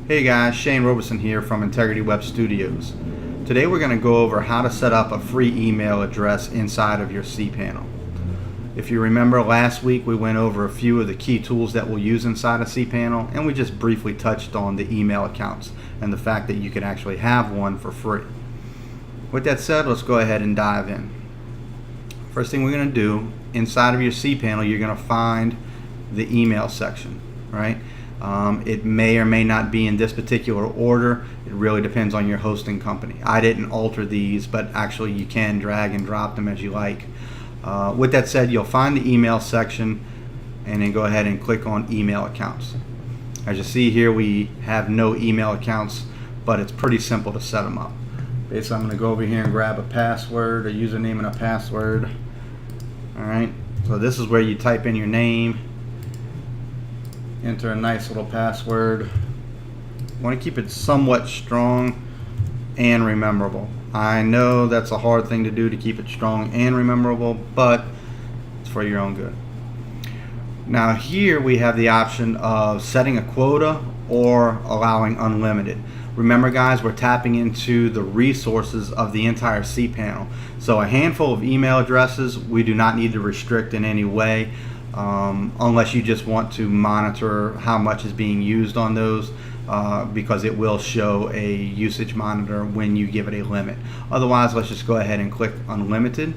Hey guys, Shane Roberson here from Integrity Web Studios. Today we're going to go over how to set up a free email address inside of your CPanel. If you remember last week we went over a few of the key tools that we'll use inside of CPanel, and we just briefly touched on the email accounts and the fact that you can actually have one for free. With that said, let's go ahead and dive in. First thing we're going to do, inside of your CPanel you're going to find the email section, right? It may or may not be in this particular order. It really depends on your hosting company. I didn't alter these, but actually you can drag and drop them as you like. With that said, you'll find the email section and then go ahead and click on email accounts. As you see here, we have no email accounts, but it's pretty simple to set them up. Basically, I'm going to go over here and grab a password, a username and a password. Alright, so this is where you type in your name, enter a nice little password. Want to keep it somewhat strong and rememberable. I know that's a hard thing to do, to keep it strong and rememberable, but it's for your own good. Now here we have the option of setting a quota or allowing unlimited. Remember guys, we're tapping into the resources of the entire cPanel. So a handful of email addresses we do not need to restrict in any way. Unless you just want to monitor how much is being used on those, because it will show a usage monitor when you give it a limit. Otherwise, let's just go ahead and click unlimited.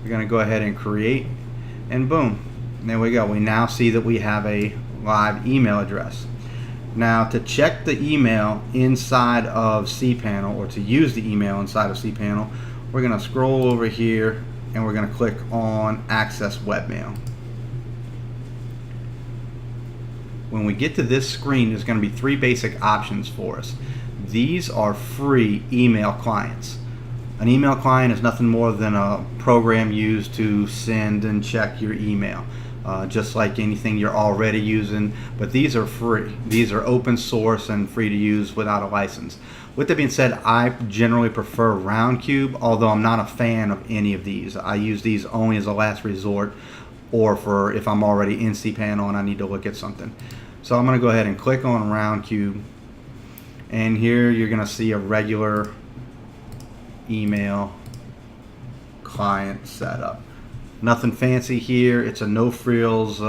We're going to go ahead and create, and boom, there we go. We now see that we have a live email address. Now to check the email inside of cPanel, or to use the email inside of cPanel, we're going to scroll over here and we're going to click on access webmail. When we get to this screen, there's going to be three basic options for us. These are free email clients. An email client is nothing more than a program used to send and check your email, just like anything you're already using, but these are free. These are open source and free to use without a license. With that being said, I generally prefer Roundcube, although I'm not a fan of any of these. I use these only as a last resort, or for if I'm already in cPanel and I need to look at something. So I'm going to go ahead and click on Roundcube, and here you're going to see a regular email client setup. Nothing fancy here. It's a no frills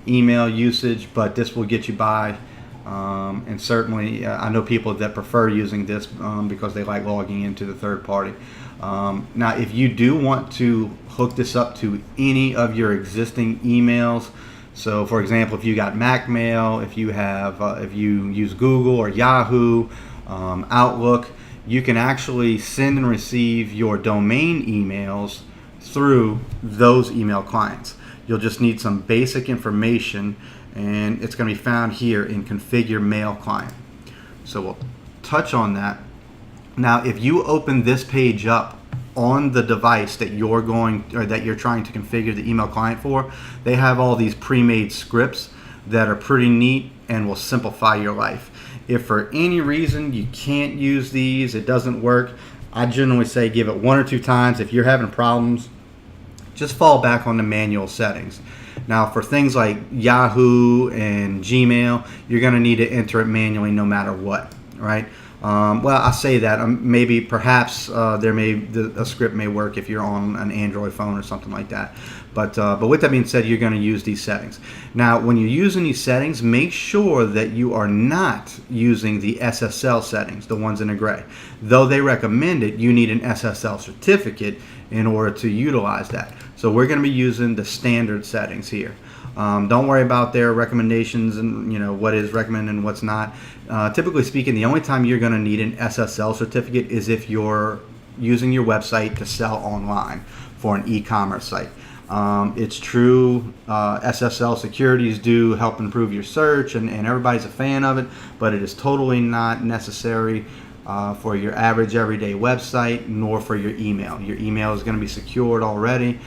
email usage, but this will get you by. And certainly I know people that prefer using this because they like logging into the third party. Now if you do want to hook this up to any of your existing emails, so for example, if you got Mac Mail, if you use Google or Yahoo, Outlook, you can actually send and receive your domain emails through those email clients. You'll just need some basic information, and it's going to be found here in Configure Mail Client. So we'll touch on that. Now if you open this page up on the device that you're trying to configure the email client for, they have all these pre-made scripts that are pretty neat and will simplify your life. If for any reason you can't use these, it doesn't work, I generally say give it 1 or 2 times. If you're having problems, just fall back on the manual settings. Now for things like Yahoo and Gmail, you're going to need to enter it manually no matter what, right? Well, I say that maybe perhaps a script may work if you're on an Android phone or something like that. But with that being said, you're going to use these settings. Now, when you're using these settings, make sure that you are not using the SSL settings, the ones in the gray. Though they recommend it, you need an SSL certificate in order to utilize that. So we're going to be using the standard settings here. Don't worry about their recommendations and what is recommended and what's not. Typically speaking, the only time you're going to need an SSL certificate is if you're using your website to sell online for an e-commerce site. It's true, SSL securities do help improve your search, and everybody's a fan of it, but it is totally not necessary for your average everyday website, nor for your email. Your email is going to be secured already.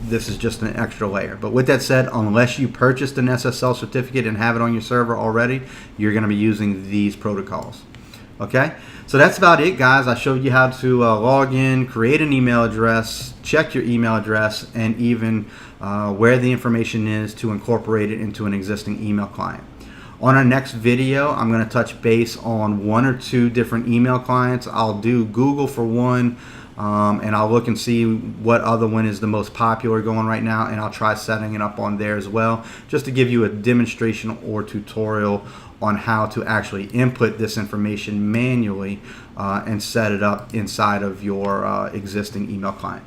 This is just an extra layer. But with that said, unless you purchased an SSL certificate and have it on your server already, you're going to be using these protocols. Okay, so that's about it, guys. I showed you how to log in, create an email address, check your email address, and even where the information is to incorporate it into an existing email client. On our next video, I'm going to touch base on 1 or 2 different email clients. I'll do Google for one, and I'll look and see what other one is the most popular going right now, and I'll try setting it up on there as well, just to give you a demonstration or tutorial on how to actually input this information manually and set it up inside of your existing email client.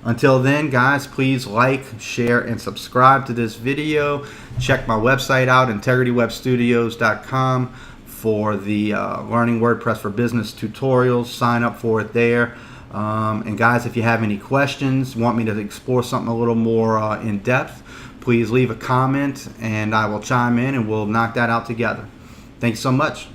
Until then, guys, please like, share, and subscribe to this video. Check my website out, integritywebstudios.com, for the Learning WordPress for Business tutorials. Sign up for it there. And guys, if you have any questions, want me to explore something a little more in depth, please leave a comment and I will chime in and we'll knock that out together. Thanks so much.